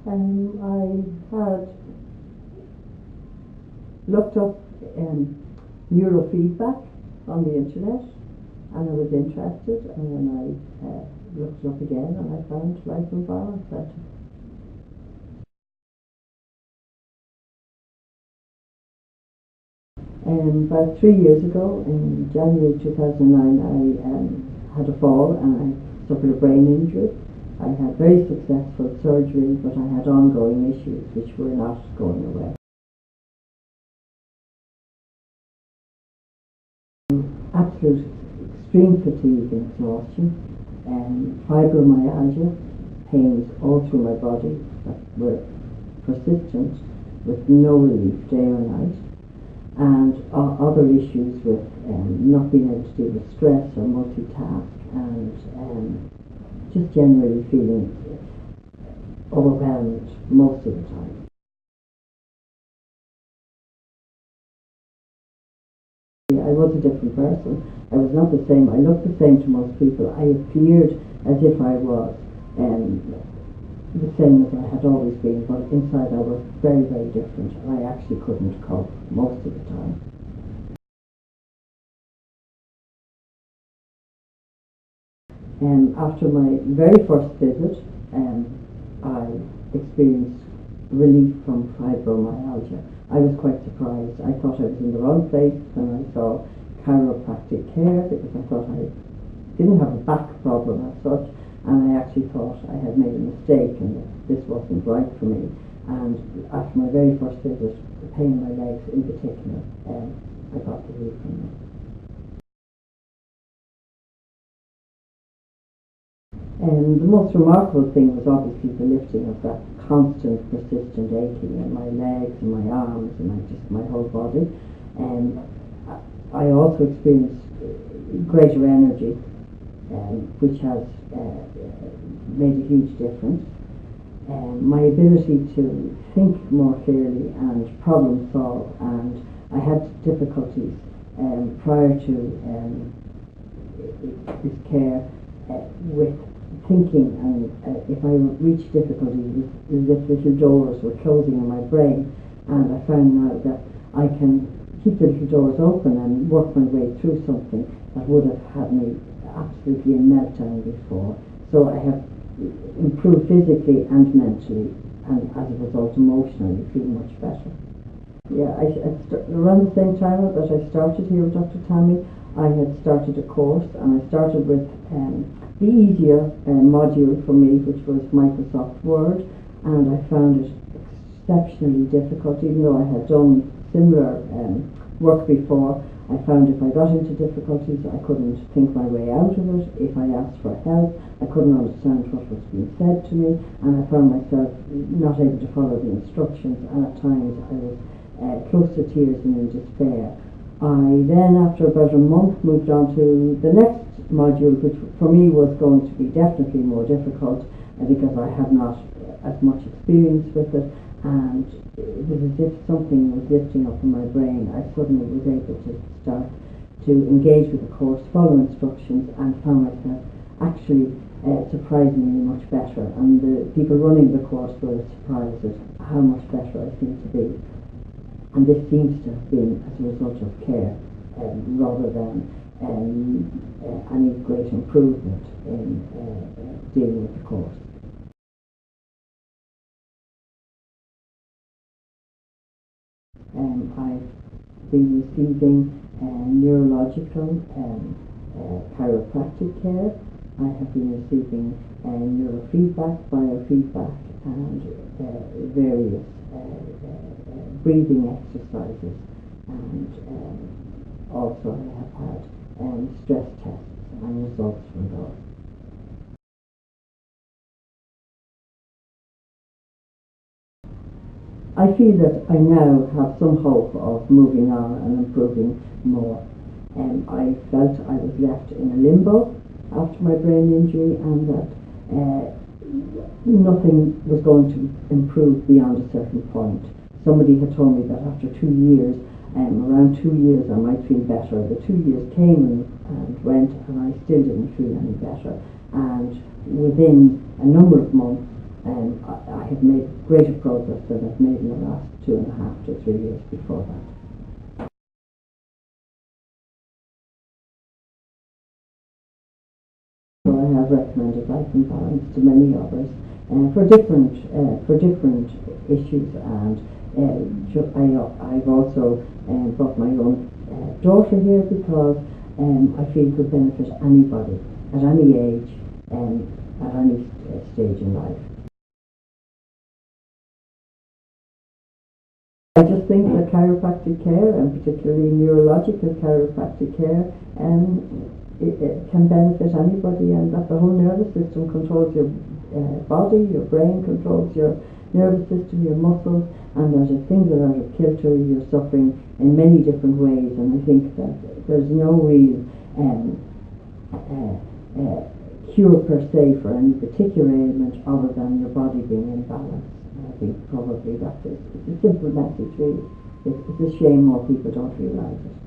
I had looked up neurofeedback on the internet, and I was interested, and then I looked it up again, and I found Life and Balance Center. About 3 years ago, in January 2009, I had a fall and I suffered a brain injury. I had very successful surgery, but I had ongoing issues which were not going away. Absolute extreme fatigue and exhaustion, fibromyalgia, pains all through my body that were persistent with no relief day or night, and other issues with not being able to deal with stress or multitask, and just generally feeling overwhelmed most of the time. I was a different person. I was not the same. I looked the same to most people. I appeared as if I was the same as I had always been, but inside I was very, very different, and I actually couldn't cope most of the time. After my very first visit, I experienced relief from fibromyalgia. I was quite surprised. I thought I was in the wrong place when I saw chiropractic care, because I thought I didn't have a back problem as such, and I actually thought I had made a mistake and that this wasn't right for me. And after my very first visit, the pain in my legs in particular, I got relief from it. And the most remarkable thing was obviously the lifting of that constant, persistent aching in my legs and my arms and my whole body. And I also experienced greater energy, which has made a huge difference. My ability to think more clearly and problem solve, and I had difficulties prior to this care with thinking, and if I reached difficulties, as if little doors were closing in my brain, and I found now that I can keep the little doors open and work my way through something that would have had me absolutely in meltdown before. So I have improved physically and mentally, and as a result emotionally feel much better. Yeah, around the same time that I started here with Dr. Tammy, I had started a course, and I started with the easier module for me, which was Microsoft Word, and I found it exceptionally difficult. Even though I had done similar work before, I found if I got into difficulties, I couldn't think my way out of it. If I asked for help, I couldn't understand what was being said to me, and I found myself not able to follow the instructions, and at times I was close to tears and in despair. I then, after about a month, moved on to the next module, which for me was going to be definitely more difficult because I had not as much experience with it, and it was as if something was lifting up in my brain. I suddenly was able to start to engage with the course, follow instructions, and found myself actually surprisingly much better, and the people running the course were surprised at how much better I seemed to be. And this seems to have been as a result of care rather than any great improvement in dealing with the course. I've been receiving neurological chiropractic care. I have been receiving neurofeedback, biofeedback, and various breathing exercises, and also I have had stress tests and results from those. I feel that I now have some hope of moving on and improving more. I felt I was left in a limbo after my brain injury, and that nothing was going to improve beyond a certain point. Somebody had told me that after 2 years, around 2 years, I might feel better. The 2 years came and went, and I still didn't feel any better. And within a number of months, I have made greater progress than I've made in the last 2.5 to 3 years before that. So I have recommended Life and Balance to many others for different issues, and I've also brought my own daughter here because I feel it could benefit anybody at any age at any stage in life. I just think that chiropractic care, and particularly neurological chiropractic care, it can benefit anybody, and that the whole nervous system controls your body, your brain controls your nervous system, your muscles, and that if things are out of kilter, you're suffering in many different ways. And I think that there's no real cure per se for any particular ailment other than your body being in balance. I think probably that's it. It's a simple message, really. It's a shame more people don't realise it.